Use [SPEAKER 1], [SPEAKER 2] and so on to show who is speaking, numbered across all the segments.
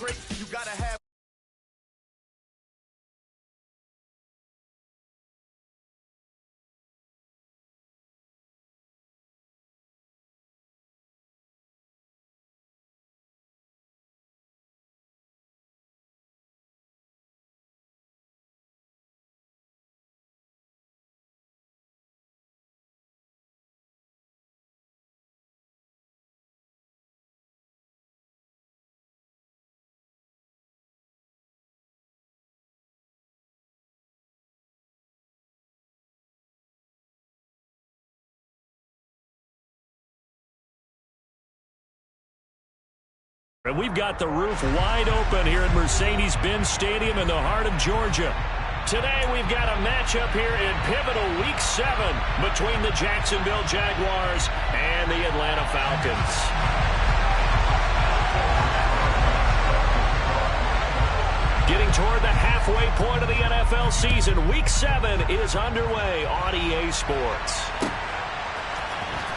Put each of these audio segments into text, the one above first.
[SPEAKER 1] great, you gotta have.
[SPEAKER 2] And we've got the roof wide open here at Mercedes-Benz Stadium in the heart of Georgia. Today we've got a matchup here in pivotal Week 7 between the Jacksonville Jaguars and the Atlanta Falcons. Getting toward the halfway point of the NFL season, Week 7 is underway on EA Sports.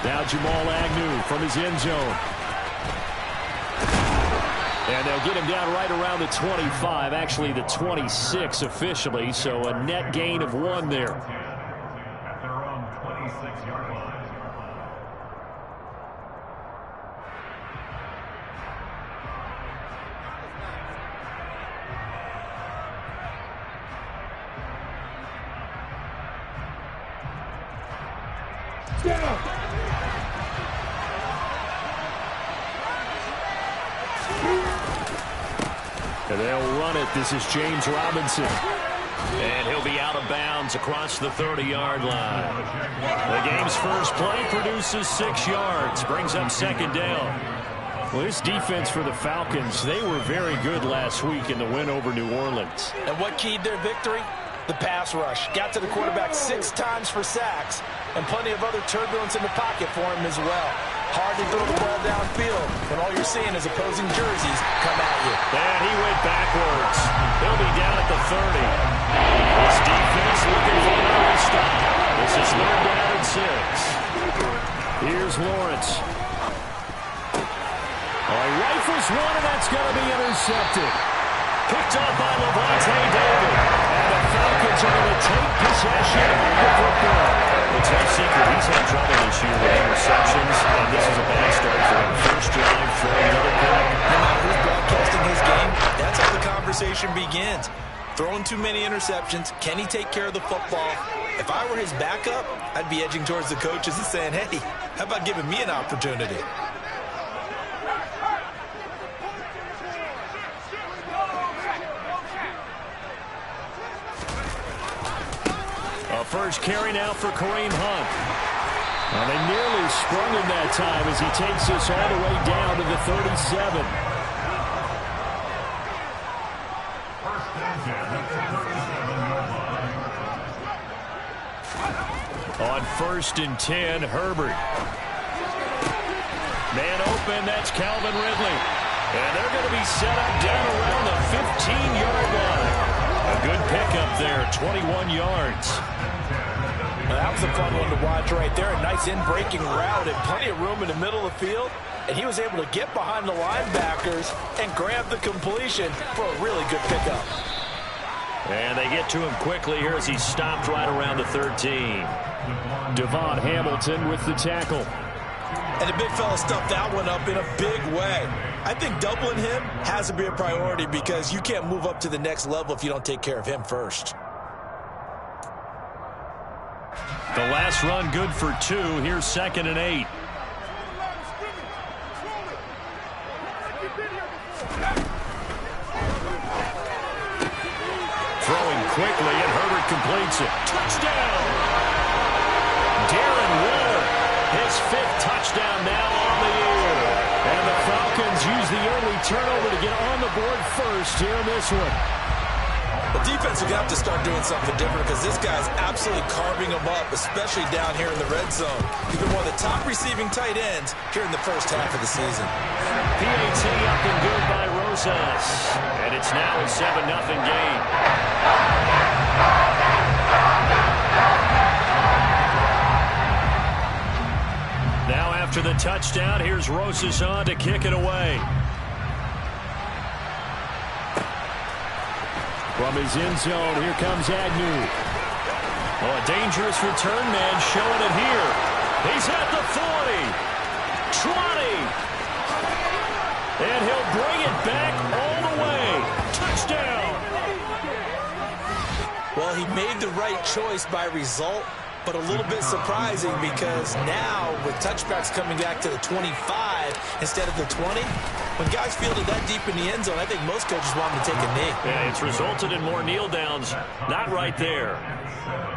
[SPEAKER 2] Now Jamal Agnew from his end zone. And they'll get him down right around the 25, actually the 26 officially, so a net gain of 1 there.
[SPEAKER 3] At their own 26-yard line.
[SPEAKER 2] And they'll run it. This is James Robinson. And he'll be out of bounds across the 30-yard line. The game's first play produces 6 yards, brings up second down. Well, this defense for the Falcons, they were very good last week in the win over New Orleans.
[SPEAKER 4] And what keyed their victory? The pass rush. Got to the quarterback 6 times for sacks, and plenty of other turbulence in the pocket for him as well. Hard to throw the ball downfield when all you're seeing is opposing jerseys come at you.
[SPEAKER 2] And he went backwards. He'll be down at the 30. This defense looking for an early stop. This is 3rd down and 6. Here's Lawrence. Rifles one, and that's going to be intercepted. Picked up by Levante David. And the Falcons are going to take possession of the football. It's no secret he's had trouble this year with interceptions, and this is a bad start for him. First drive, throwing another pick.
[SPEAKER 4] No matter who's broadcasting his game, that's how the conversation begins. Throwing too many interceptions. Can he take care of the football? If I were his backup, I'd be edging towards the coaches and saying, hey, how about giving me an opportunity?
[SPEAKER 2] First carry now for Kareem Hunt. Well, they nearly sprung him that time as he takes us all the way down to the 37. On 1st and 10, Herbert. Man open, that's Calvin Ridley. And they're going to be set up down around the 15-yard line. A good pickup there, 21 yards.
[SPEAKER 4] Well, that was a fun one to watch right there. A nice in-breaking route and plenty of room in the middle of the field. And he was able to get behind the linebackers and grab the completion for a really good pickup.
[SPEAKER 2] And they get to him quickly here as he stopped right around the 13. Devon Hamilton with the tackle.
[SPEAKER 4] And the big fella stuffed that one up in a big way. I think doubling him has to be a priority because you can't move up to the next level if you don't take care of him first.
[SPEAKER 2] The last run good for 2. Here's 2nd and 8. Throwing quickly, and Herbert completes it. Touchdown! Darren Waller, his 5th touchdown now on the year. And the Falcons use the early turnover to get on the board first here in this one.
[SPEAKER 4] The defense is going to have to start doing something different because this guy's absolutely carving them up, especially down here in the red zone. He's been one of the top receiving tight ends here in the first half of the season.
[SPEAKER 2] PAT up and good by Rosas. And it's now a 7-0 game. Now after the touchdown, here's Rosas on to kick it away. From his end zone, here comes Agnew. Oh, a dangerous return man showing it here. He's at the 40, 20. And he'll bring it back all the way. Touchdown.
[SPEAKER 4] Well, he made the right choice by result, but a little bit surprising because now with touchbacks coming back to the 25 instead of the 20, when guys fielded that deep in the end zone, I think most coaches want them to take a knee.
[SPEAKER 2] Yeah, it's resulted in more kneel downs. Not right there.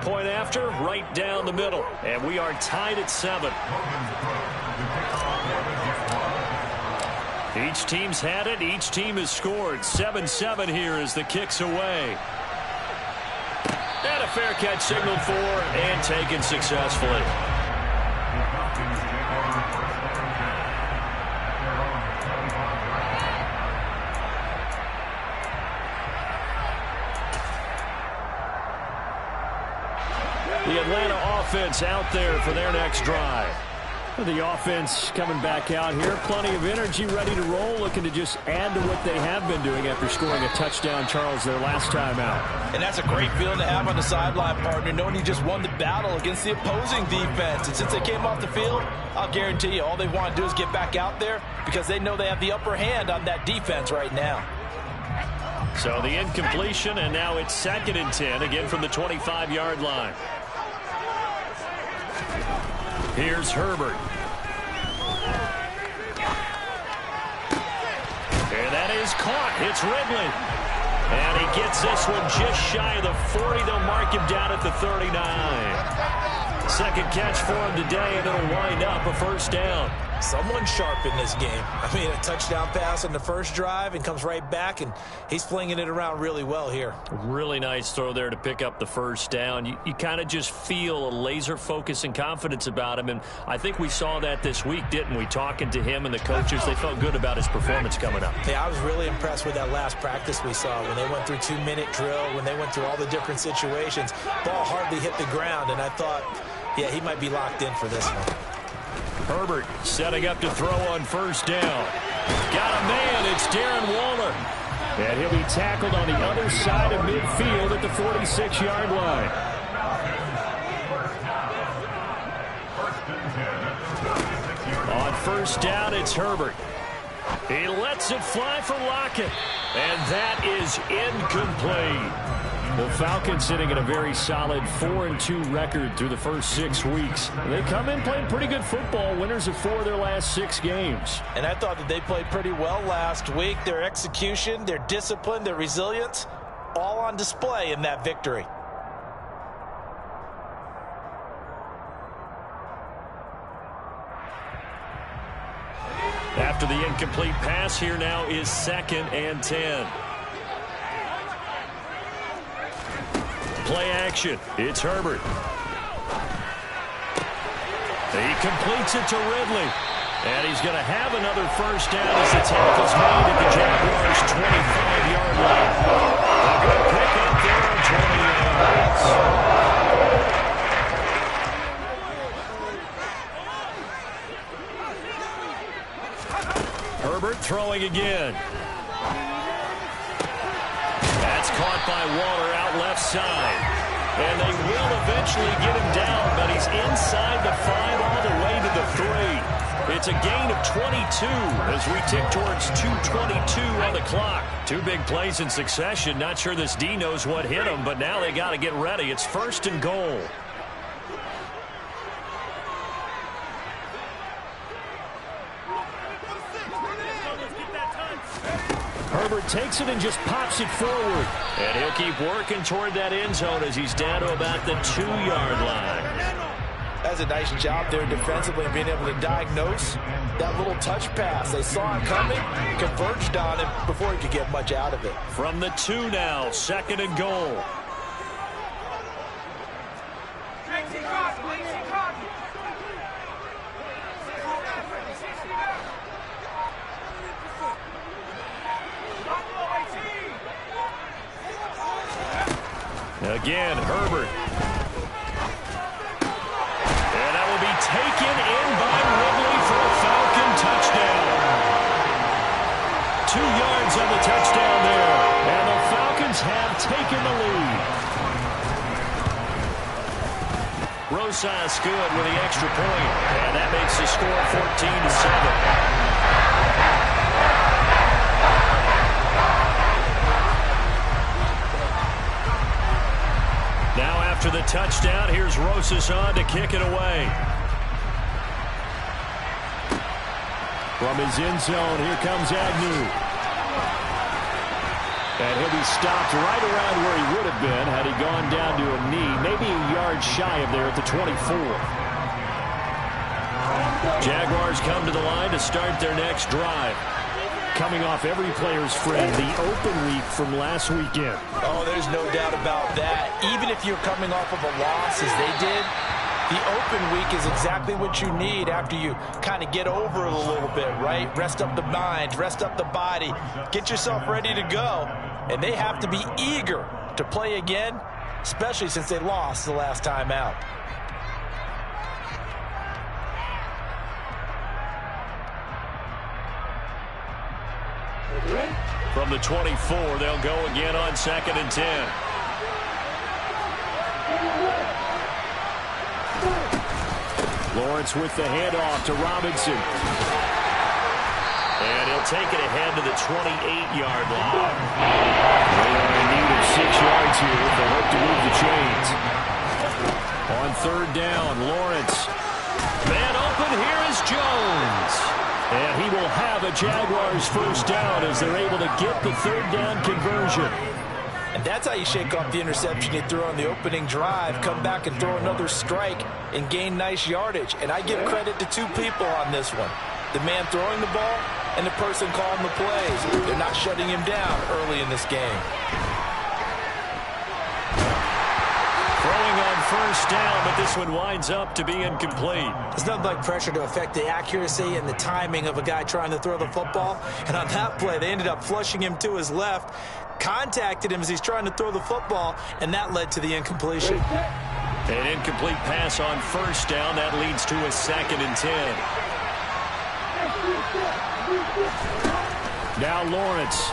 [SPEAKER 2] Point after, right down the middle. And we are tied at 7. Each team's had it. Each team has scored. 7-7 here as the kick's away. And a fair catch signaled for and taken successfully. The Atlanta offense out there for their next drive. The offense coming back out here. Plenty of energy, ready to roll, looking to just add to what they have been doing after scoring a touchdown, Charles, their last time out.
[SPEAKER 4] And that's a great feeling to have on the sideline, partner, knowing you just won the battle against the opposing defense. And since they came off the field, I'll guarantee you all they want to do is get back out there because they know they have the upper hand on that defense right now.
[SPEAKER 2] So the incompletion, and now it's 2nd and 10, again from the 25-yard line. Here's Herbert. And that is caught. It's Ridley. And he gets this one just shy of the 40. They'll mark him down at the 39. Second catch for him today, and it'll wind up a first down.
[SPEAKER 4] Someone sharp in this game. I mean, a touchdown pass on the first drive and comes right back, and he's flinging it around really well here.
[SPEAKER 2] Really nice throw there to pick up the first down. You kind of just feel a laser focus and confidence about him, and I think we saw that this week, didn't we? Talking to him and the coaches, they felt good about his performance coming up.
[SPEAKER 4] Yeah, I was really impressed with that last practice we saw when they went through 2-minute drill, when they went through all the different situations. Ball hardly hit the ground, and I thought, yeah, he might be locked in for this one.
[SPEAKER 2] Herbert setting up to throw on first down. Got a man. It's Darren Waller. And he'll be tackled on the other side of midfield at the 46-yard line. On first down, it's Herbert. He lets it fly for Lockett. And that is incomplete. The Falcons sitting at a very solid 4-2 record through the first 6 weeks. They come in playing pretty good football, winners of 4 of their last 6 games.
[SPEAKER 4] And I thought that they played pretty well last week. Their execution, their discipline, their resilience, all on display in that victory.
[SPEAKER 2] After the incomplete pass, here now is 2nd and 10. Play action. It's Herbert. He completes it to Ridley. And he's going to have another first down as the tackle's made at the Jaguars' 25-yard line. A good pick up there on 20 yards. Herbert throwing again. That's caught by Waller out left side. And they will eventually get him down, but he's inside the 5 all the way to the 3. It's a gain of 22 as we tick towards 2:22 on the clock. 2 big plays in succession. Not sure this D knows what hit him, but now they got to get ready. It's 1st and goal. Herbert takes it and just pops it forward. And he'll keep working toward that end zone as he's down to about the 2-yard line.
[SPEAKER 4] That's a nice job there defensively, being able to diagnose that little touch pass. They saw it coming, converged on it before he could get much out of it.
[SPEAKER 2] From the 2 now, 2nd and goal. Again, Herbert. And that will be taken in by Ridley for a Falcon touchdown. 2 yards on the touchdown there. And the Falcons Jags have taken the lead. Rosas good with the extra point, and that makes the score 14-7. Now after the touchdown, here's Rosas on to kick it away. From his end zone, here comes Agnew. And he'll be stopped right around where he would have been had he gone down to a knee, maybe a yard shy of there at the 24. Jaguars come to the line to start their next drive. Coming off every player's friend, the open week from last weekend.
[SPEAKER 4] Oh, there's no doubt about that. Even if you're coming off of a loss as they did, the open week is exactly what you need after you kind of get over it a little bit, right? Rest up the mind, rest up the body, get yourself ready to go. And they have to be eager to play again, especially since they lost the last time out.
[SPEAKER 2] From the 24, they'll go again on 2nd and 10. Lawrence with the handoff to Robinson. And he'll take it ahead to the 28-yard line. They are in need of 6 yards here if they hope to move the chains. On 3rd down, Lawrence. Man open, here is Jones. And he will have a Jaguars first down as they're able to get the 3rd down conversion.
[SPEAKER 4] And that's how you shake off the interception you threw on the opening drive, come back and throw another strike and gain nice yardage. And I give credit to 2 people on this one. The man throwing the ball and the person calling the plays. They're not shutting him down early in this game.
[SPEAKER 2] Throwing on 1st down, but this one winds up to be incomplete.
[SPEAKER 1] There's nothing like pressure to affect the accuracy and the timing of a guy trying to throw the football. And on that play, they ended up flushing him to his left, contacted him as he's trying to throw the football, and that led to the incompletion.
[SPEAKER 2] An incomplete pass on 1st down. That leads to a 2nd and 10. Now Lawrence.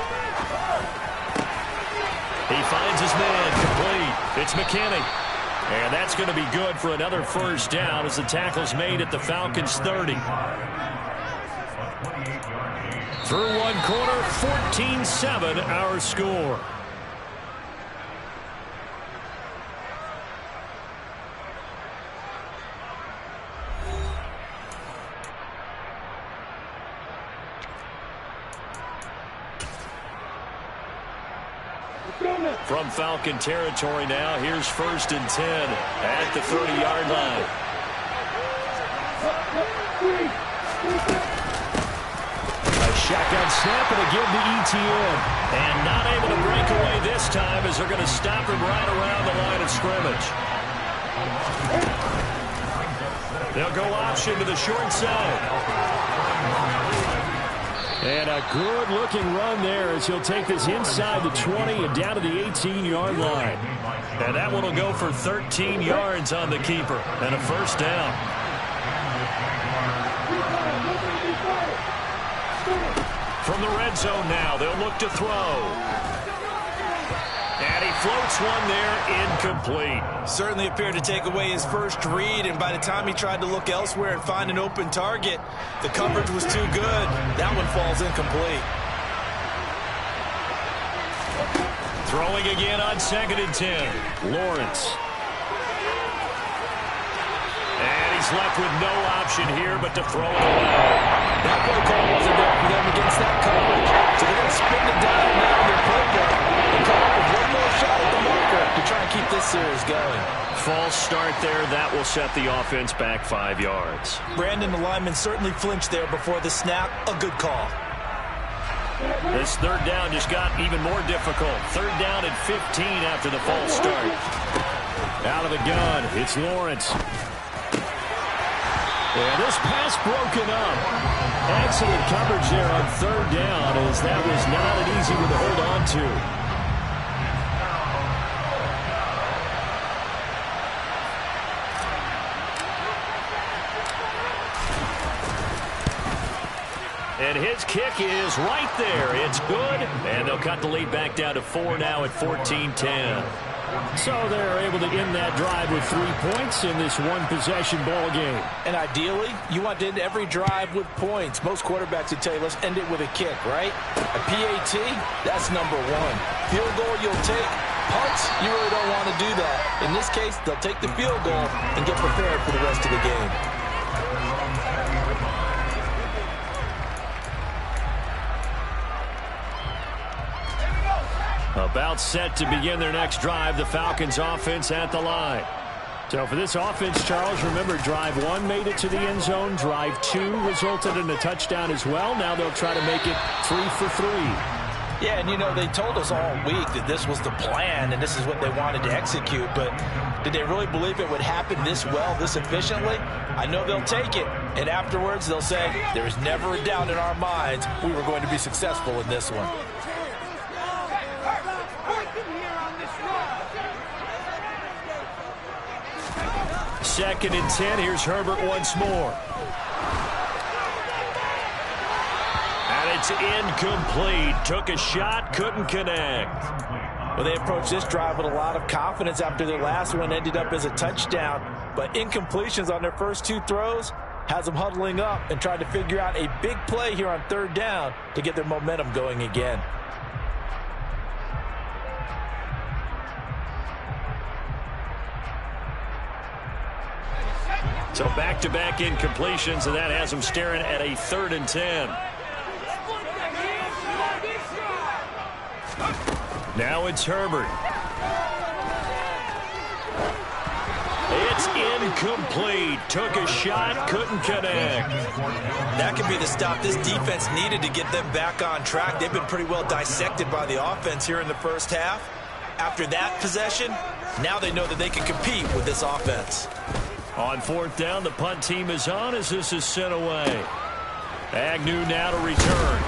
[SPEAKER 2] He finds his man complete. It's McKinney. And that's going to be good for another first down as the tackle's made at the Falcons' 30. Through one quarter, 14-7 our score. From Falcon territory now, here's 1st and 10 at the 30-yard line. A shotgun snap and a give to ETN. And not able to break away this time as they're going to stop him right around the line of scrimmage. They'll go option to the short side. And a good-looking run there as he'll take this inside the 20 and down to the 18-yard line. And that one will go for 13 yards on the keeper and a first down. From the red zone now, they'll look to throw. And he floats one there, incomplete.
[SPEAKER 4] Certainly appeared to take away his first read, and by the time he tried to look elsewhere and find an open target, the coverage was too good. That one falls incomplete.
[SPEAKER 2] Throwing again on 2nd and 10. Lawrence. And he's left with no option here but to throw it away.
[SPEAKER 4] That play call wasn't there for them against that coverage. So they're going to spin it down now in their playbook and come up with one more shot at the marker to try and keep this series going.
[SPEAKER 2] False start there. That will set the offense back 5 yards.
[SPEAKER 4] Brandon, the lineman certainly flinched there before the snap. A good call.
[SPEAKER 2] This 3rd down just got even more difficult. 3rd down and 15 after the false start. Out of the gun, it's Lawrence. And this pass broken up. Excellent coverage there on 3rd down as that was not an easy one to hold on to. And his His kick is right there. It's good, and they'll cut the lead back down to 4 now at 14-10.
[SPEAKER 5] So they're able to end that drive with 3 points in this one-possession ball game.
[SPEAKER 4] And ideally, you want to end every drive with points. Most quarterbacks would tell you, let's end it with a kick, right? A PAT, that's number one. Field goal, you'll take. Punts, you really don't want to do that. In this case, they'll take the field goal and get prepared for the rest of the game.
[SPEAKER 2] About set to begin their next drive, the Falcons offense at the line.
[SPEAKER 5] So for this offense, Charles, remember drive 1 made it to the end zone. Drive 2 resulted in a touchdown as well. Now they'll try to make it 3 for 3.
[SPEAKER 4] Yeah, and you know, they told us all week that this was the plan and this is what they wanted to execute, but did they really believe it would happen this well, this efficiently? I know they'll take it, and afterwards they'll say, there's never a doubt in our minds we were going to be successful in this one.
[SPEAKER 2] Second and 10. Here's Herbert once more. And it's incomplete. Took a shot, couldn't connect.
[SPEAKER 4] Well, they approached this drive with a lot of confidence after their last one ended up as a touchdown. But incompletions on their first 2 throws has them huddling up and trying to figure out a big play here on 3rd down to get their momentum going again.
[SPEAKER 2] So back-to-back incompletions, and that has them staring at a 3rd and 10. Now it's Herbert. It's incomplete. Took a shot, couldn't connect.
[SPEAKER 1] That could be the stop this defense needed to get them back on track. They've been pretty well dissected by the offense here in the first half. After that possession, now they know that they can compete with this offense.
[SPEAKER 2] On 4th down, the punt team is on as this is sent away. Agnew now to return.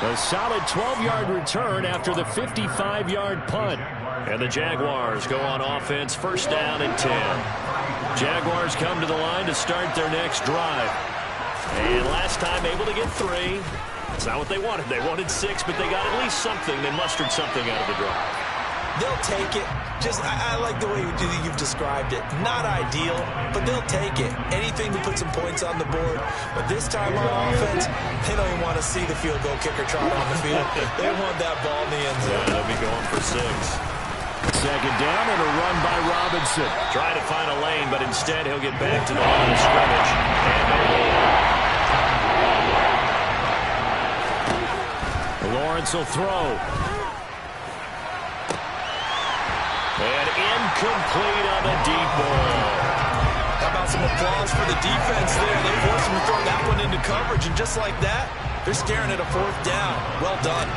[SPEAKER 5] A solid 12-yard return after the 55-yard punt.
[SPEAKER 2] And the Jaguars go on offense, 1st down and 10. Jaguars come to the line to start their next drive. And last time able to get 3. It's not what they wanted. They wanted 6, but they got at least something. They mustered something out of the drive.
[SPEAKER 1] They'll take it. I like the way you've described it. Not ideal, but they'll take it. Anything to put some points on the board. But this time on offense, they don't even want to see the field goal kicker trot on the field. They want that ball in the end zone.
[SPEAKER 2] Yeah, they'll be going for 6.
[SPEAKER 5] 2nd down and a run by Robinson.
[SPEAKER 2] Trying to find a lane, but instead he'll get back to the line of scrimmage. And
[SPEAKER 5] Lawrence will throw.
[SPEAKER 2] And incomplete on the deep ball.
[SPEAKER 1] How about some applause for the defense there? They forced him to throw that one into coverage, and just like that, they're staring at a 4th down. Well done.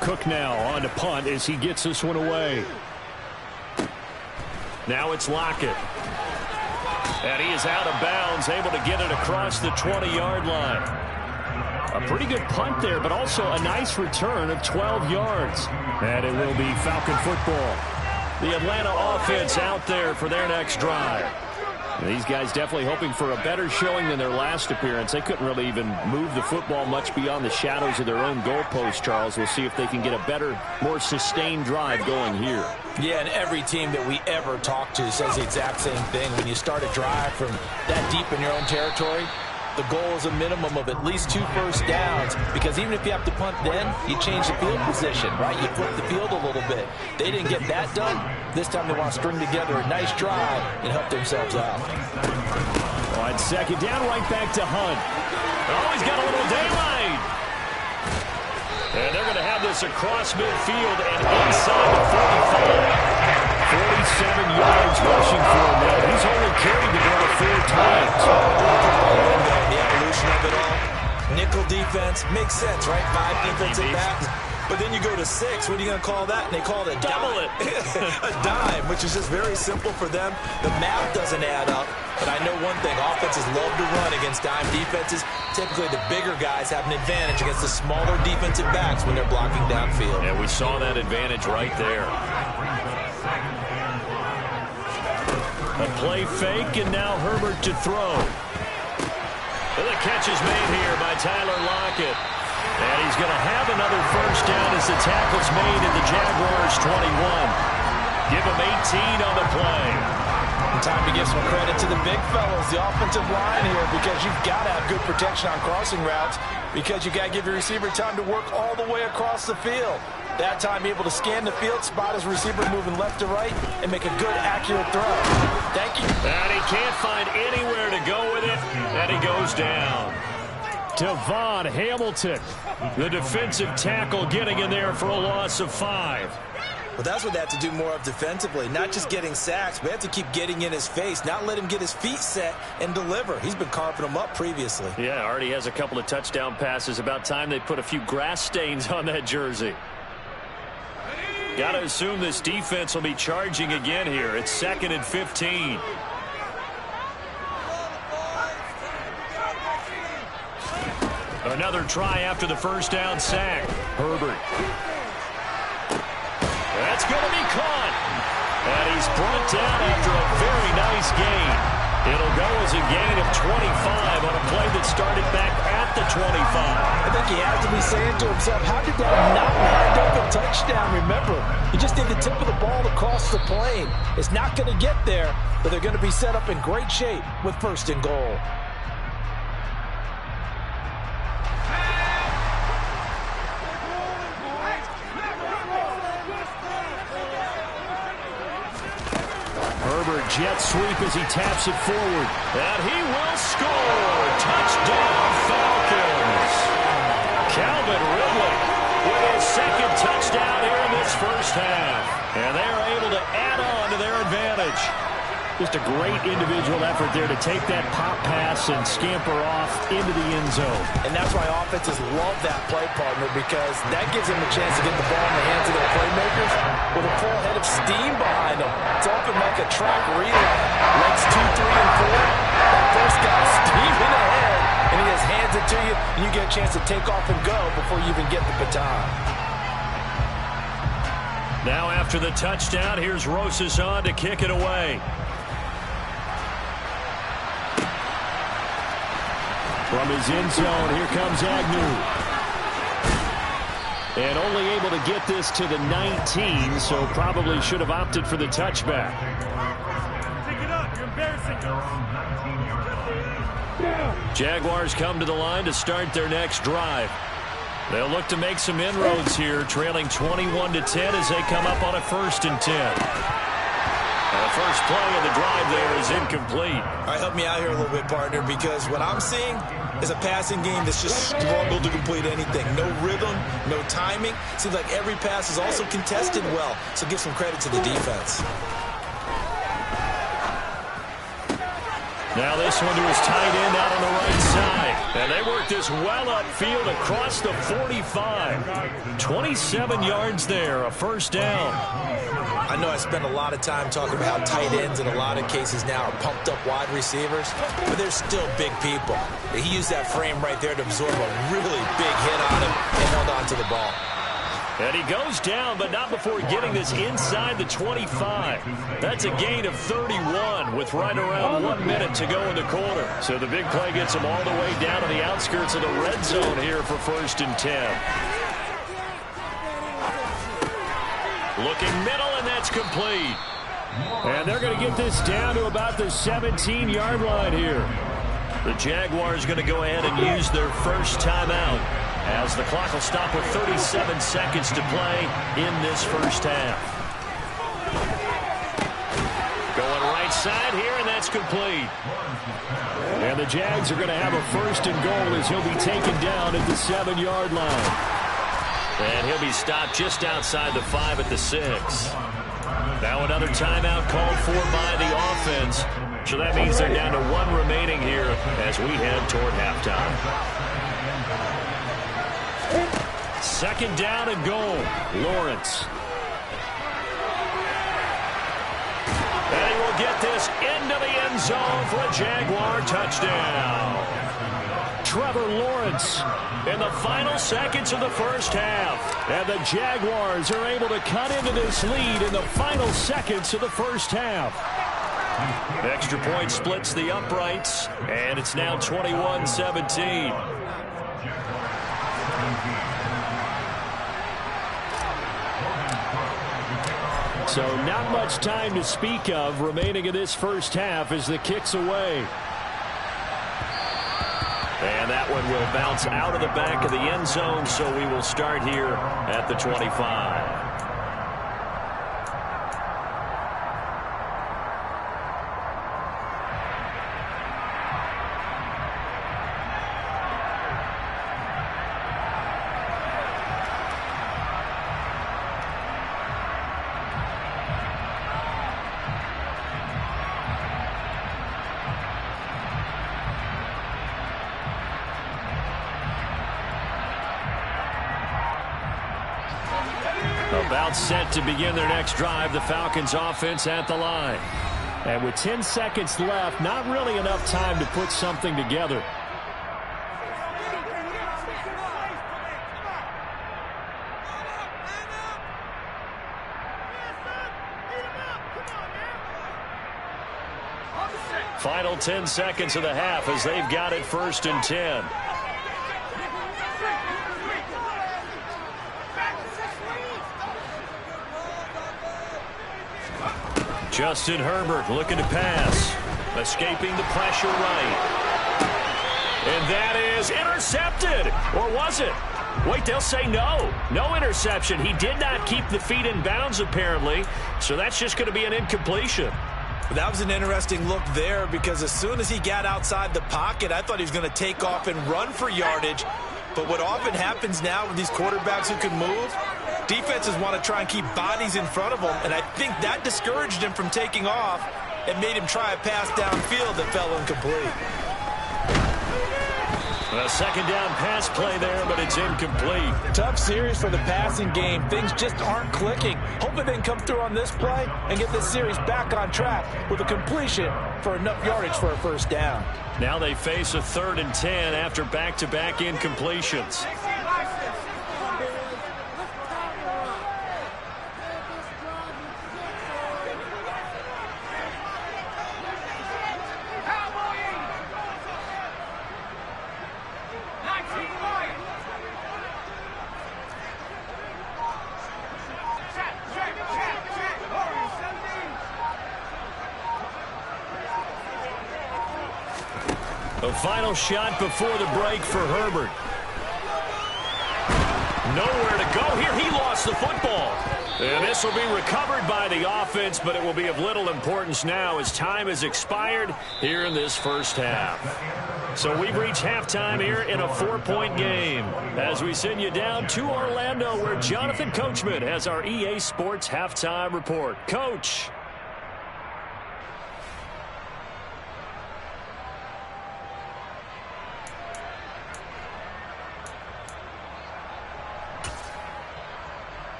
[SPEAKER 5] Cook now on to punt as he gets this one away.
[SPEAKER 2] Now it's Lockett. And he is out of bounds, able to get it across the 20-yard line.
[SPEAKER 5] A pretty good punt there, but also a nice return of 12 yards. And it will be Falcon football.
[SPEAKER 2] The Atlanta offense out there for their next drive.
[SPEAKER 5] These guys definitely hoping for a better showing than their last appearance. They couldn't really even move the football much beyond the shadows of their own goalpost, Charles. We'll see if they can get a better, more sustained drive going here.
[SPEAKER 4] Yeah, and every team that we ever talk to says the exact same thing. When you start a drive from that deep in your own territory, the goal is a minimum of at least 2 first downs, because even if you have to punt then, you change the field position, right? You flip the field a little bit. They didn't get that done. This time they want to string together a nice drive and help themselves out.
[SPEAKER 5] On 2nd down, right back to Hunt.
[SPEAKER 2] Oh, he's got a little daylight. And they're going to have this across midfield and inside the 45.
[SPEAKER 5] 47 yards rushing for him now. He's only carried the ball 4 times.
[SPEAKER 1] The evolution of it all. Nickel defense makes sense, right? 5 defensive backs. But then you go to 6. What are you going to call that? And they call it a
[SPEAKER 2] double
[SPEAKER 1] dime. A dime, which is just very simple for them. The math doesn't add up. But I know one thing. Offenses love to run against dime defenses. Typically, the bigger guys have an advantage against the smaller defensive backs when they're blocking downfield.
[SPEAKER 2] And we saw that advantage right there. A play fake, and now Herbert to throw. And the catch is made here by Tyler Lockett. And he's going to have another first down as the tackle's made at the Jaguars' 21. Give him 18 on the play.
[SPEAKER 4] Time to give some credit to the big fellas, the offensive line here, because you've got to have good protection on crossing routes, because you've got to give your receiver time to work all the way across the field. That time able to scan the field, spot his receiver moving left to right, and make a good, accurate throw. Thank you.
[SPEAKER 2] And he can't find anywhere to go with it, and he goes down. Devon Hamilton, the defensive tackle, getting in there for a loss of 5.
[SPEAKER 1] Well, that's what they have to do more of defensively, not just getting sacks, but they have to keep getting in his face, not let him get his feet set and deliver. He's been carving them up previously.
[SPEAKER 2] Yeah, already has a couple of touchdown passes. About time they put a few grass stains on that jersey. Got to assume this defense will be charging again here. It's 2nd and 15. Another try after the first down sack. Herbert. That's going to be caught. And he's brought down after a very nice gain. It'll go as a gain of 25 on a play that started back at the 25.
[SPEAKER 4] I think he has to be saying to himself, how did that not wind up a touchdown? Remember, you just need the tip of the ball across the plane. It's not going to get there, but they're going to be set up in great shape with 1st and goal.
[SPEAKER 2] Herbert jet sweep as he taps it forward. And he will score. Touchdown Falcons. Calvin Ridley with his 2nd touchdown here in this first half. And they are able to add on to their advantage. Just a great individual effort there to take that pop pass and scamper off into the end zone.
[SPEAKER 4] And that's why offenses love that play, partner, because that gives them a chance to get the ball in the hands of their playmakers with a full head of steam behind them. It's often like a track relay. Legs 2, 3, and 4. That first guy steaming ahead, and he just hands it to you, and you get a chance to take off and go before you even get the baton.
[SPEAKER 2] Now after the touchdown, here's Rosas on to kick it away. From his end zone, here comes Agnew. And only able to get this to the 19, so probably should have opted for the touchback.
[SPEAKER 3] Pick it up. You're embarrassing.
[SPEAKER 2] Jaguars come to the line to start their next drive. They'll look to make some inroads here, trailing 21-10 as they come up on a 1st and 10. The first play of the drive there is incomplete.
[SPEAKER 1] All right, help me out here a little bit, partner, because what I'm seeing is a passing game that's just struggled to complete anything. No rhythm, no timing. Seems like every pass is also contested well, so give some credit to the defense.
[SPEAKER 2] Now this one to his tight end out on the right side. And they work this well upfield across the 45. 27 yards there, a first down.
[SPEAKER 1] I know I spend a lot of time talking about how tight ends in a lot of cases now are pumped up wide receivers, but they're still big people. He used that frame right there to absorb a really big hit on him and held on to the ball.
[SPEAKER 2] And he goes down, but not before getting this inside the 25. That's a gain of 31 with right around 1 minute to go in the quarter. So the big play gets him all the way down to the outskirts of the red zone here for 1st and 10. Looking middle, and that's complete. And they're going to get this down to about the 17-yard line here. The Jaguars going to go ahead and use their first timeout as the clock will stop with 37 seconds to play in this first half. Going right side here, and that's complete. And the Jags are going to have a 1st and goal as he'll be taken down at the 7-yard line. And he'll be stopped just outside the 5 at the 6. Now another timeout called for by the offense. So that means they're down to 1 remaining here as we head toward halftime. 2nd down and goal. Lawrence. And he will get this into the end zone for a Jaguar touchdown. Trevor Lawrence in the final seconds of the first half. And the Jaguars are able to cut into this lead in the final seconds of the first half. Extra point splits the uprights, and it's now 21-17. So not much time to speak of remaining in this first half as the kick's away. And that one will bounce out of the back of the end zone, so we will start here at the 25. About set to begin their next drive, the Falcons offense at the line. And with 10 seconds left, not really enough time to put something together. Final 10 seconds of the half as they've got it 1st and 10. Justin Herbert looking to pass. Escaping the pressure right. And that is intercepted. Or was it? Wait, they'll say no. No interception. He did not keep the feet in bounds, apparently. So that's just going to be an incompletion.
[SPEAKER 1] That was an interesting look there because as soon as he got outside the pocket, I thought he was going to take off and run for yardage. But what often happens now with these quarterbacks who can move, defenses want to try and keep bodies in front of them, and I think that discouraged him from taking off and made him try a pass downfield that fell incomplete.
[SPEAKER 2] A second down pass play there, but it's incomplete.
[SPEAKER 4] Tough series for the passing game. Things just aren't clicking. Hoping they can come through on this play and get this series back on track with a completion for enough yardage for a first down.
[SPEAKER 2] Now they face a 3rd and 10 after back-to-back incompletions. A final shot before the break for Herbert. Nowhere to go here. He lost the football. And this will be recovered by the offense, but it will be of little importance now as time has expired here in this first half. So we've reached halftime here in a 4-point game as we send you down to Orlando where Jonathan Coachman has our EA Sports halftime report. Coach.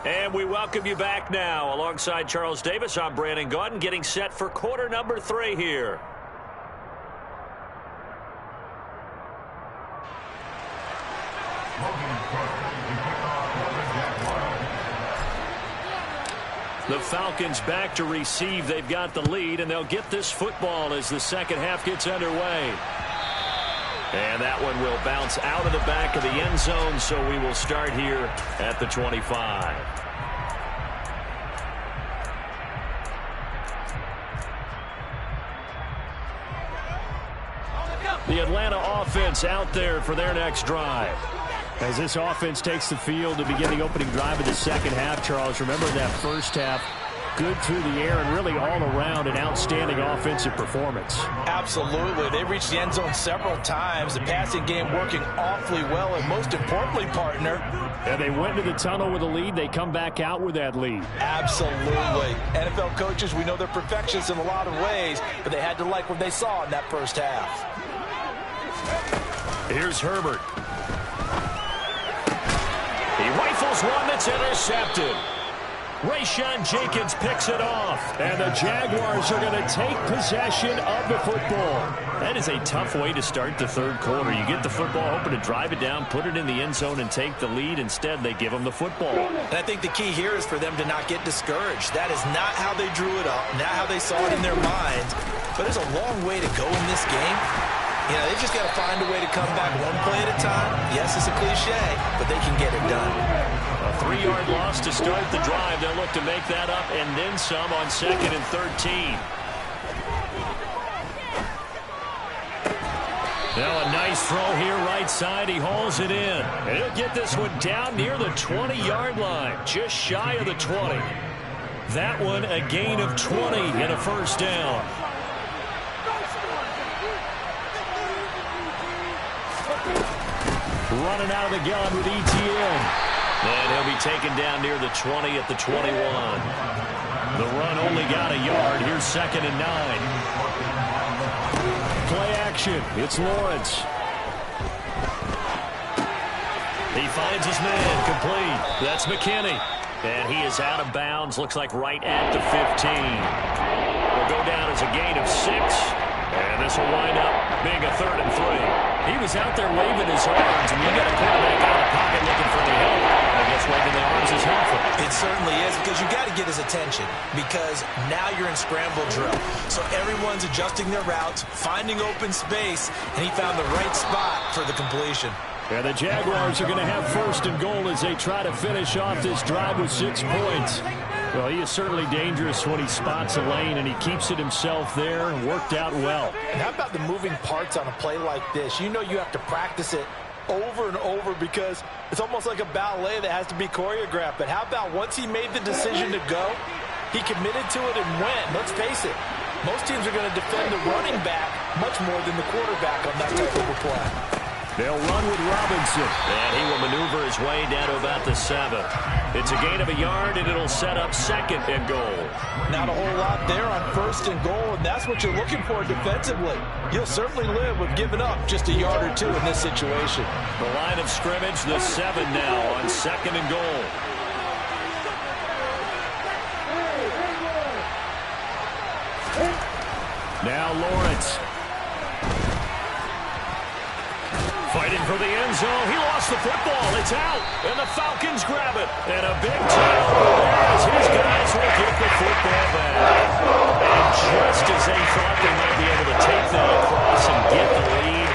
[SPEAKER 2] And we welcome you back now. Alongside Charles Davis, I'm Brandon Gaudin, getting set for quarter number 3 here. The Falcons back to receive. They've got the lead, and they'll get this football as the second half gets underway. And that one will bounce out of the back of the end zone, so we will start here at the 25. The Atlanta offense out there for their next drive. As this offense takes the field to begin the opening drive of the second half, Charles, remember that first half, good through the air and really all around an outstanding offensive performance.
[SPEAKER 4] Absolutely. They reached the end zone several times. The passing game working awfully well, and most importantly, partner.
[SPEAKER 5] And they went to the tunnel with a lead. They come back out with that lead.
[SPEAKER 4] Absolutely. NFL coaches, we know they're perfectionists in a lot of ways, but they had to like what they saw in that first half.
[SPEAKER 2] Here's Herbert. He rifles one that's intercepted. Rayshawn Jenkins picks it off. And the Jaguars are going to take possession of the football. That is a tough way to start the third quarter. You get the football, hoping to drive it down, put it in the end zone, and take the lead. Instead, they give them the football.
[SPEAKER 1] And I think the key here is for them to not get discouraged. That is not how they drew it up, not how they saw it in their minds. But there's a long way to go in this game. You know, they've just got to find a way to come back one play at a time. Yes, it's a cliche, but they can get it done.
[SPEAKER 2] A 3-yard loss to start the drive. They'll look to make that up and then some on 2nd and 13. Now a nice throw here right side. He hauls it in. And he'll get this one down near the 20-yard line, just shy of the 20. That one a gain of 20 and a first down. Running out of the gun with ETN. And he'll be taken down near the 20 at the 21. The run only got a yard. Here's 2nd and 9. Play action. It's Lawrence. He finds his man. Complete. That's McKinney. And he is out of bounds. Looks like right at the 15. Will go down as a gain of 6. And this will wind up being a 3rd and 3. He was out there waving his arms, and you got a quarterback out of the pocket looking for the help. I guess waving the arms is helpful.
[SPEAKER 1] It certainly is, because you got to get his attention, because now you're in scramble drill. So everyone's adjusting their routes, finding open space, and he found the right spot for the completion.
[SPEAKER 2] And the Jaguars are going to have 1st and goal as they try to finish off this drive with 6 points. Well, he is certainly dangerous when he spots a lane, and he keeps it himself there and worked out well.
[SPEAKER 4] And how about the moving parts on a play like this? You know you have to practice it over and over because it's almost like a ballet that has to be choreographed. But how about once he made the decision to go, he committed to it and went. Let's face it, most teams are going to defend the running back much more than the quarterback on that type of a play.
[SPEAKER 2] They'll run with Robinson. And he will maneuver his way down to about the 7. It's a gain of a yard, and it'll set up 2nd and goal.
[SPEAKER 4] Not a whole lot there on 1st and goal, and that's what you're looking for defensively. You'll certainly live with giving up just a yard or 2 in this situation.
[SPEAKER 2] The line of scrimmage, the 7 now on 2nd and goal. Now Lawrence. Fighting for the end zone. He lost the football. It's out. And the Falcons grab it. And a big turnover there as his guys will get the football back. And just as they thought they might be able to take that across and get the lead,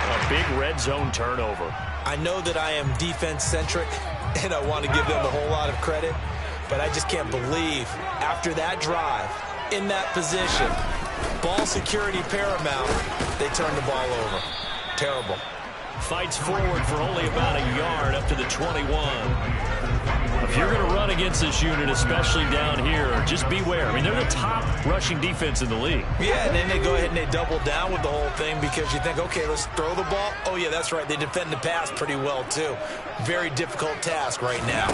[SPEAKER 2] a big red zone turnover.
[SPEAKER 1] I know that I am defense-centric, and I want to give them a whole lot of credit, but I just can't believe after that drive, in that position, ball security paramount, they turned the ball over. Terrible.
[SPEAKER 2] Fights forward for only about a yard up to the 21. If you're going to run against this unit, especially down here, just beware. I mean, they're the top rushing defense in the league.
[SPEAKER 1] Yeah, and then they go ahead and they double down with the whole thing because you think, okay, let's throw the ball. Oh, yeah, that's right. They defend the pass pretty well, too. Very difficult task right now.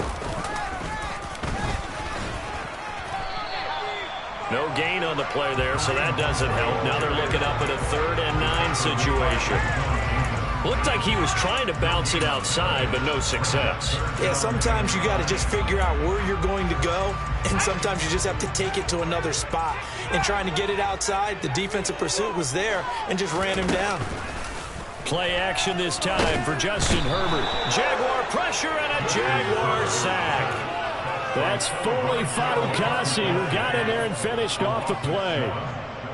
[SPEAKER 2] No gain on the play there, so that doesn't help. Now they're looking up at a 3rd and 9 situation. Looked like he was trying to bounce it outside, but no success.
[SPEAKER 1] Yeah, sometimes you got to just figure out where you're going to go, and sometimes you just have to take it to another spot. And trying to get it outside, the defensive pursuit was there and just ran him down.
[SPEAKER 2] Play action this time for Justin Herbert. Jaguar pressure and a Jaguar sack. That's Foley Fatukasi who got in there and finished off the play.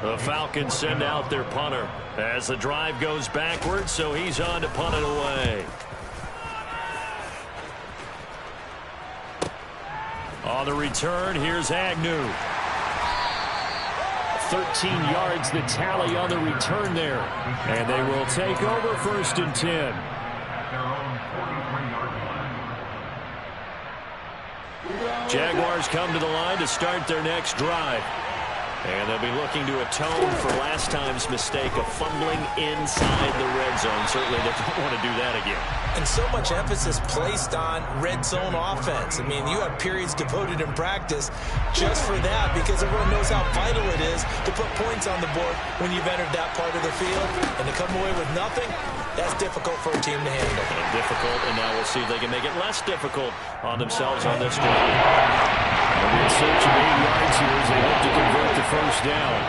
[SPEAKER 2] The Falcons send out their punter as the drive goes backwards, so he's on to punt it away. On the return, here's Agnew. 13 yards the tally on the return there. And they will take over 1st and 10. Jaguars come to the line to start their next drive. And they'll be looking to atone for last time's mistake of fumbling inside the red zone. Certainly they don't want to do that again.
[SPEAKER 1] And so much emphasis placed on red zone offense. I mean, you have periods devoted in practice just for that because everyone knows how vital it is to put points on the board when you've entered that part of the field. And to come away with nothing, that's difficult for a team to handle.
[SPEAKER 2] Difficult, and now we'll see if they can make it less difficult on themselves on this drive.
[SPEAKER 5] In search of 8 yards here as they hope to convert the first down.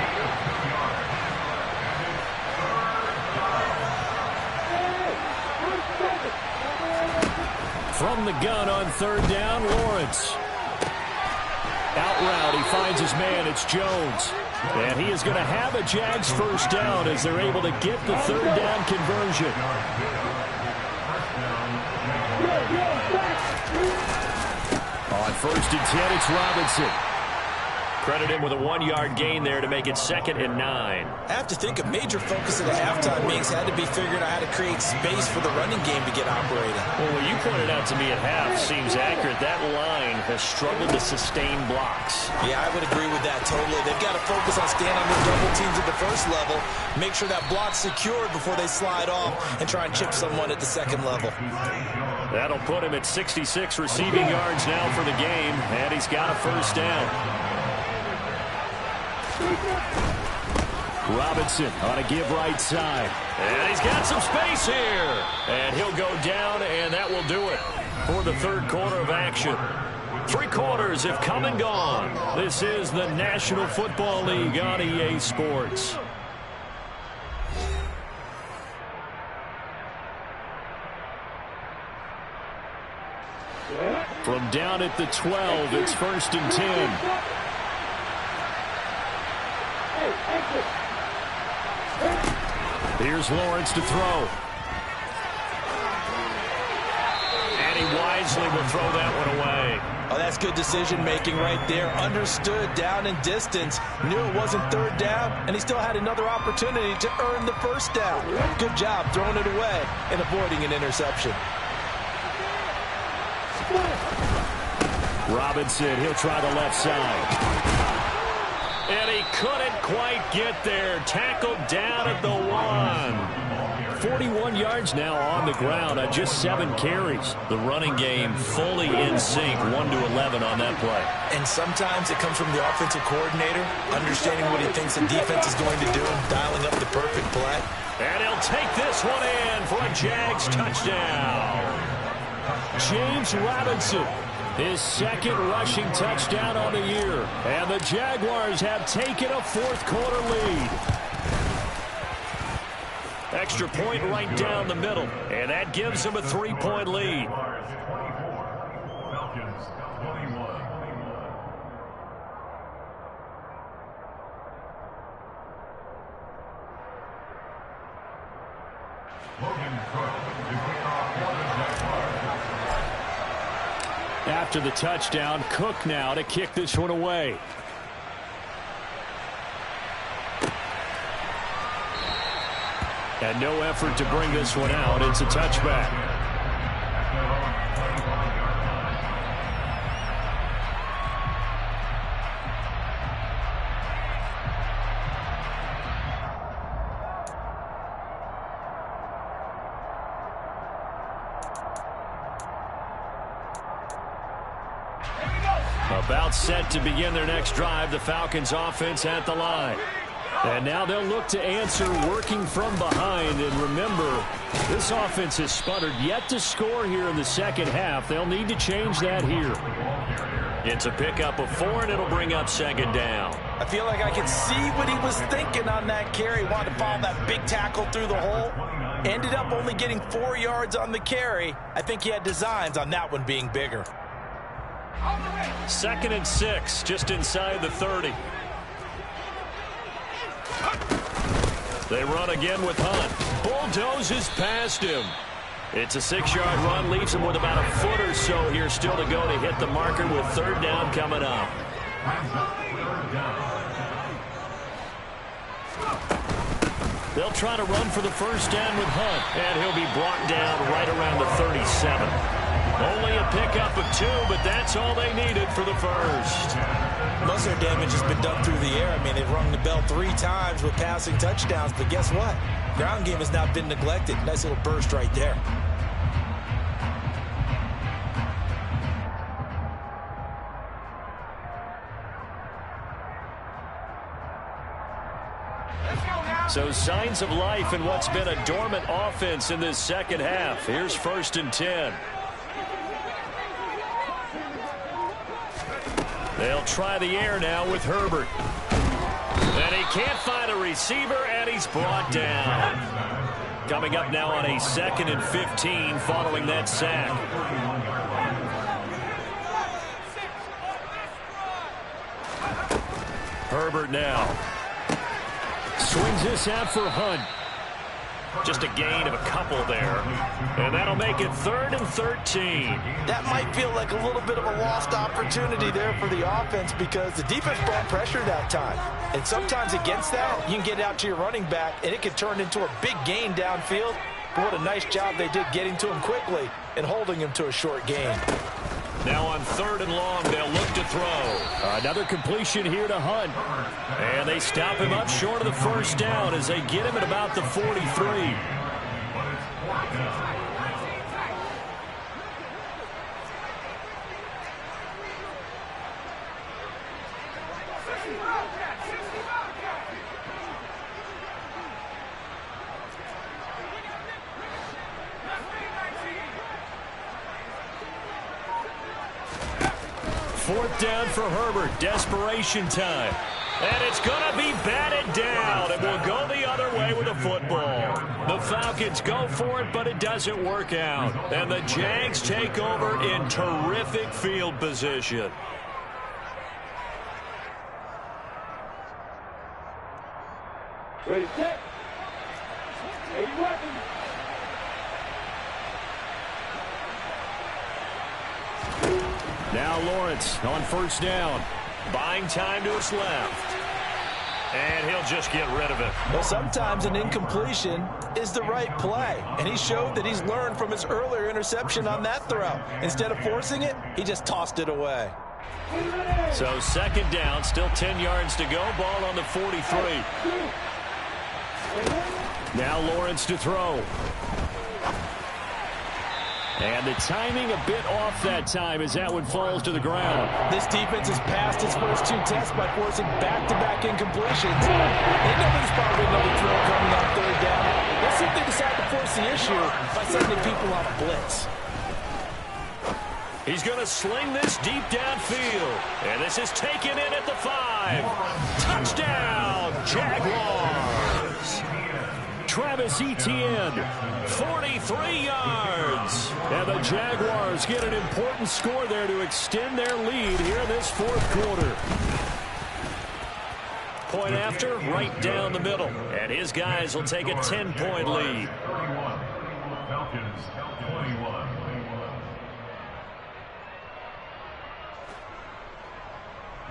[SPEAKER 5] From the gun on third down, Lawrence. Out route, he finds his man. It's Jones. And he is going to have a Jags first down as they're able to get the third down conversion. On first and 10, it's Robinson. Credit him with a 1-yard gain there to make it 2nd and 9.
[SPEAKER 4] I have to think a major focus of the halftime meetings had to be figuring out how to create space for the running game to get operating.
[SPEAKER 5] Well, what you pointed out to me at half seems accurate. That line has struggled to sustain blocks.
[SPEAKER 4] Yeah, I would agree with that totally. They've got to focus on staying on their double teams at the first level, make sure that block's secured before they slide off and try and chip someone at the second level.
[SPEAKER 5] That'll put him at 66 receiving yards now for the game, and he's got a first down. Robinson on a give right side. And he's got some space here. And he'll go down, and that will do it for the third quarter of action. 3 quarters have come and gone. This is the National Football League on EA Sports. From down at the 12, it's 1st and 10. Here's Lawrence to throw. And he wisely will throw that one away.
[SPEAKER 4] Oh, that's good decision-making right there. Understood down and distance. Knew it wasn't third down, and he still had another opportunity to earn the first down. Good job throwing it away and avoiding an interception.
[SPEAKER 5] Robinson, he'll try the left side. And he couldn't quite get there. Tackled down at the 1. 41 yards now on the ground on just 7 carries. The running game fully in sync, 1-11 on that play.
[SPEAKER 4] And sometimes it comes from the offensive coordinator, understanding what he thinks the defense is going to do and dialing up the perfect play.
[SPEAKER 5] And he'll take this one in for a Jags touchdown. James Robinson. His 2nd rushing touchdown on the year. And the Jaguars have taken a 4th quarter lead. Extra point right down the middle. And that gives them a 3-point lead. After the touchdown, Cook now to kick this one away. And no effort to bring this one out. It's a touchback. About set to begin their next drive, the Falcons offense at the line. And now they'll look to answer working from behind. And remember, this offense has sputtered yet to score here in the second half. They'll need to change that here. It's a pickup of 4, and it'll bring up 2nd down.
[SPEAKER 4] I feel like I can see what he was thinking on that carry. Wanted to follow that big tackle through the hole. Ended up only getting 4 yards on the carry. I think he had designs on that one being bigger.
[SPEAKER 5] 2nd and 6, just inside the 30. They run again with Hunt. Bulldozes past him. It's a 6-yard run, leaves him with about a foot or so here still to go to hit the marker with 3rd down coming up. They'll try to run for the first down with Hunt, and he'll be brought down right around the 37. Only a pickup of 2, but that's all they needed for the first.
[SPEAKER 4] Most of their damage has been done through the air. I mean, they've rung the bell 3 times with passing touchdowns, but guess what? Ground game has not been neglected. Nice little burst right there.
[SPEAKER 5] So signs of life in what's been a dormant offense in this second half. Here's 1st and 10.
[SPEAKER 2] They'll try the air now with Herbert. And he can't find a receiver, and he's brought down. Coming up now on a 2nd and 15 following that sack. Herbert now. Swings this out for Hunt. Just a gain of a couple there. And that'll make it 3rd and 13.
[SPEAKER 4] That might feel like a little bit of a lost opportunity there for the offense because the defense brought pressure that time. And sometimes against that, you can get out to your running back, and it can turn into a big gain downfield. But what a nice job they did getting to him quickly and holding him to a short gain.
[SPEAKER 2] Now on 3rd and long, they'll look to throw.
[SPEAKER 5] Another completion here to Hunt.
[SPEAKER 2] And they stop him up short of the first down as they get him at about the 43. Fourth down for Herbert. Desperation time. And it's going to be batted down. And will go the other way with the football. The Falcons go for it, but it doesn't work out. And the Jags take over in terrific field position.
[SPEAKER 6] Ready, set. 80 weapons.
[SPEAKER 5] Now Lawrence on first down.
[SPEAKER 2] Buying time to his left. And he'll just get rid of it.
[SPEAKER 4] Well, sometimes an incompletion is the right play. And he showed that he's learned from his earlier interception on that throw. Instead of forcing it, he just tossed it away.
[SPEAKER 2] So 2nd down, still 10 yards to go. Ball on the 43.
[SPEAKER 5] Now Lawrence to throw. And the timing a bit off that time as that one falls to the ground.
[SPEAKER 4] This defense has passed its first 2 tests by forcing back-to-back incompletions. They know there's probably another throw coming on 3rd down. Let's see if they decide to force the issue by sending people on a blitz.
[SPEAKER 2] He's going to sling this deep downfield. And this is taken in at the 5. Touchdown, Jaguars.
[SPEAKER 5] Travis Etienne,
[SPEAKER 2] 43 yards.
[SPEAKER 5] And the Jaguars get an important score there to extend their lead here in this 4th quarter.
[SPEAKER 2] Point after, right down the middle. And his guys will take a 10-point lead.
[SPEAKER 3] Falcons 21.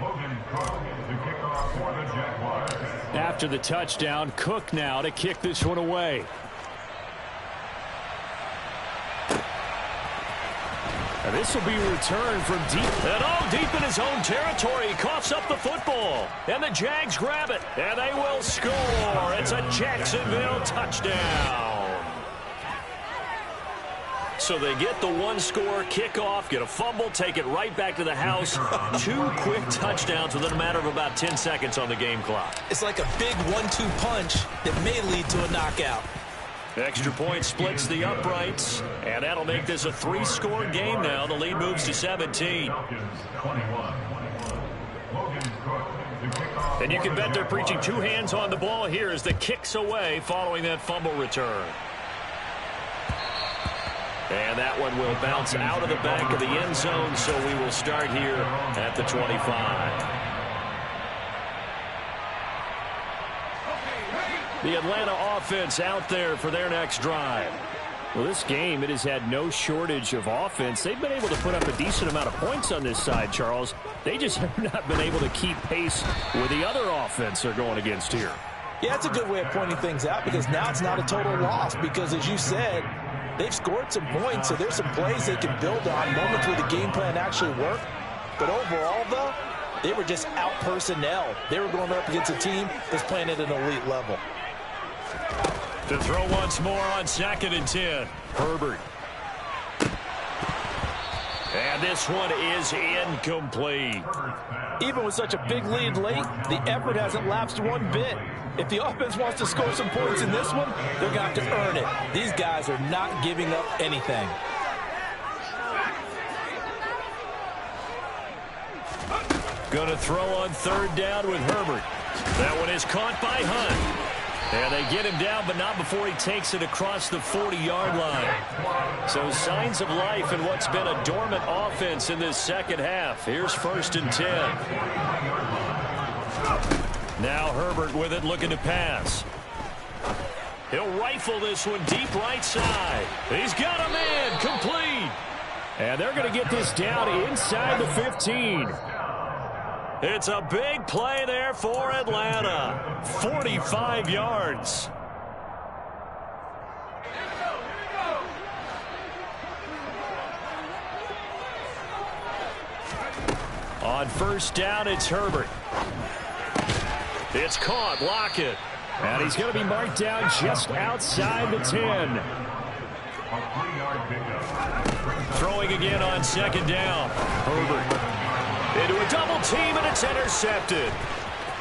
[SPEAKER 3] Logan Cook, the kickoff for the Jaguars.
[SPEAKER 5] After the touchdown, Cook now to kick this one away. And this will be returned from deep.
[SPEAKER 2] And all deep in his own territory. He coughs up the football. And the Jags grab it. And they will score. It's a Jacksonville touchdown. So they get the 1-score kickoff, get a fumble, take it right back to the house. 2 quick touchdowns within a matter of about 10 seconds on the game clock.
[SPEAKER 1] It's like a big 1-2 punch that may lead to a knockout.
[SPEAKER 2] Extra point splits the uprights, and that'll make this a 3-score game now. The lead moves to 17. And you can bet they're preaching 2 hands on the ball here as the kicks away following that fumble return. And that one will bounce out of the back of the end zone, so we will start here at the 25.
[SPEAKER 5] The Atlanta offense out there for their next drive. Well, this game, it has had no shortage of offense. They've been able to put up a decent amount of points on this side, Charles. They just have not been able to keep pace with the other offense they're going against here.
[SPEAKER 4] Yeah, that's a good way of pointing things out because now it's not a total loss because, as you said, they've scored some points, so there's some plays they can build on, moments where the game plan actually worked. But overall, though, they were just out personnel. They were going up against a team that's playing at an elite level.
[SPEAKER 2] To throw once more on 2nd and 10.
[SPEAKER 5] Herbert.
[SPEAKER 2] And this one is incomplete.
[SPEAKER 4] Even with such a big lead late, the effort hasn't lapsed one bit. If the offense wants to score some points in this one, they're going to have to earn it. These guys are not giving up anything.
[SPEAKER 2] Going to throw on third down with Herbert. That one is caught by Hunt. And they get him down, but not before he takes it across the 40-yard line. So signs of life in what's been a dormant offense in this second half. Here's 1st and 10. Now Herbert with it, looking to pass. He'll rifle this one deep right side. He's got a man, complete. And they're going to get this down inside the 15. It's a big play there for Atlanta. 45 yards. On 1st down, it's Herbert. It's caught. Lockett. And he's going to be marked down just outside the 10. Throwing again on 2nd down. Herbert into a double team, and it's intercepted.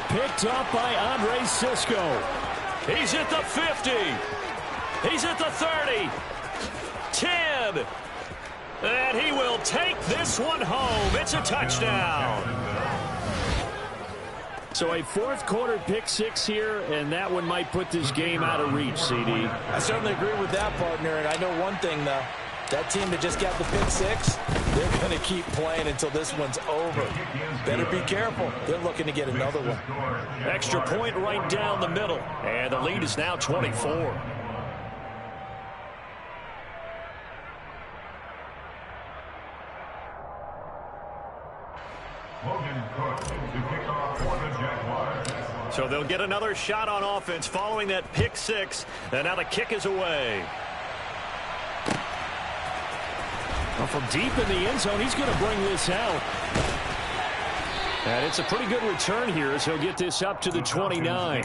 [SPEAKER 2] Picked up by Andre Sisco. He's at the 50. He's at the 30. 10. And he will take this one home. It's a touchdown. So a 4th quarter pick 6 here, and that one might put this game out of reach, CD.
[SPEAKER 4] I certainly agree with that, partner, and I know one thing, though. That team that just got the pick 6, they're going to keep playing until this one's over. Better be careful. They're looking to get another one.
[SPEAKER 2] Extra point right down the middle, and the lead is now 24. So they'll get another shot on offense following that pick 6, and now the kick is away. Well, from deep in the end zone, he's going to bring this out. And it's a pretty good return here as he'll get this up to the 29.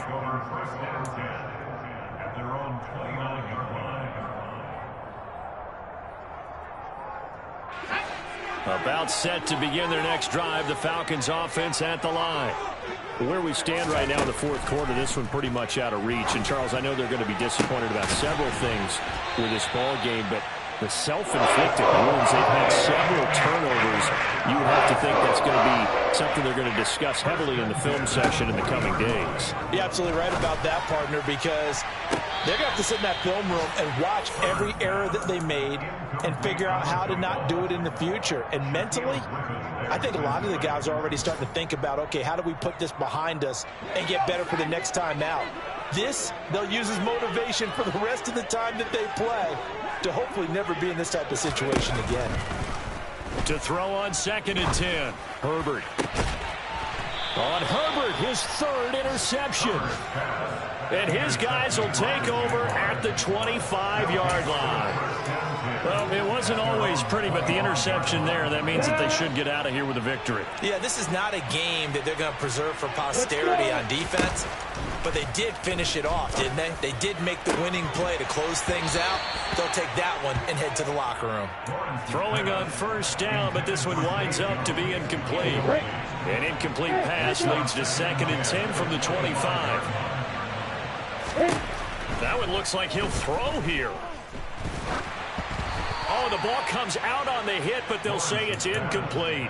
[SPEAKER 2] About set to begin their next drive, the Falcons offense at the line. Where we stand right now in the 4th quarter, this one pretty much out of reach. And, Charles, I know they're going to be disappointed about several things with this ball game, but the self-inflicted wounds, they've had several turnovers. You have to think that's going to be something they're going to discuss heavily in the film session in the coming days.
[SPEAKER 4] You're absolutely right about that, partner, because they're going to have to sit in that film room and watch every error that they made and figure out how to not do it in the future. And mentally, I think a lot of the guys are already starting to think about, okay, how do we put this behind us and get better for the next time out? This, they'll use as motivation for the rest of the time that they play to hopefully never be in this type of situation again.
[SPEAKER 2] To throw on 2nd and 10. Herbert. On Herbert, his 3rd interception. And his guys will take over at the 25-yard line. Well, it wasn't always pretty, but the interception there, that means that they should get out of here with a victory.
[SPEAKER 1] Yeah, this is not a game that they're going to preserve for posterity on defense, but they did finish it off, didn't they? They did make the winning play to close things out. They'll take that one and head to the locker room. Throwing on 1st down, but this one winds up to be incomplete. An incomplete pass leads to 2nd and 10 from the 25. That one looks like he'll throw here. Oh, the ball comes out on the hit, but they'll say it's incomplete.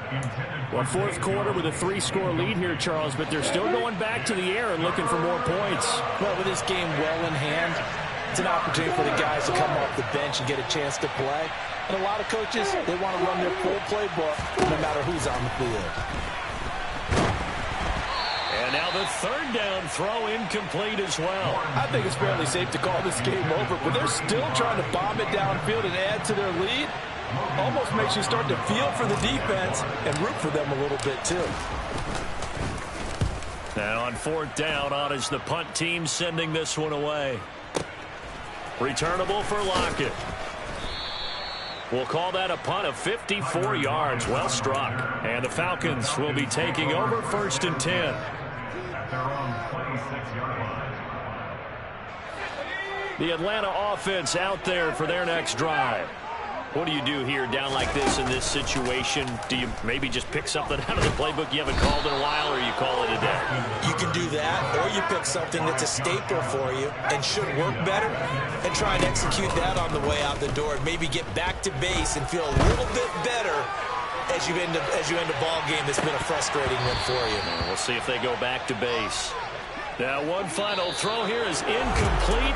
[SPEAKER 1] Well, 4th quarter with a 3-score lead here, Charles, but they're still going back to the air and looking for more points.
[SPEAKER 4] Well, with this game well in hand, it's an opportunity for the guys to come off the bench and get a chance to play. And a lot of coaches, they want to run their full playbook no matter who's on the field.
[SPEAKER 2] And now the 3rd down throw incomplete as well.
[SPEAKER 4] I think it's fairly safe to call this game over, but they're still trying to bomb it downfield and add to their lead. Almost makes you start to feel for the defense and root for them a little bit too.
[SPEAKER 2] And on 4th down, on is the punt team sending this one away. Returnable for Lockett. We'll call that a punt of 54 yards. Well struck. And the Falcons will be taking over 1st and 10. The Atlanta offense out there for their next drive. What do you do here down like this in this situation? Do you maybe just pick something out of the playbook you haven't called in a while, or you call it a day?
[SPEAKER 1] You can do that, or you pick something that's a staple for you and should work better and try and execute that on the way out the door and maybe get back to base and feel a little bit better as you end a ball game that's been a frustrating one for you.
[SPEAKER 2] And we'll see if they go back to base. Now one final throw here is incomplete.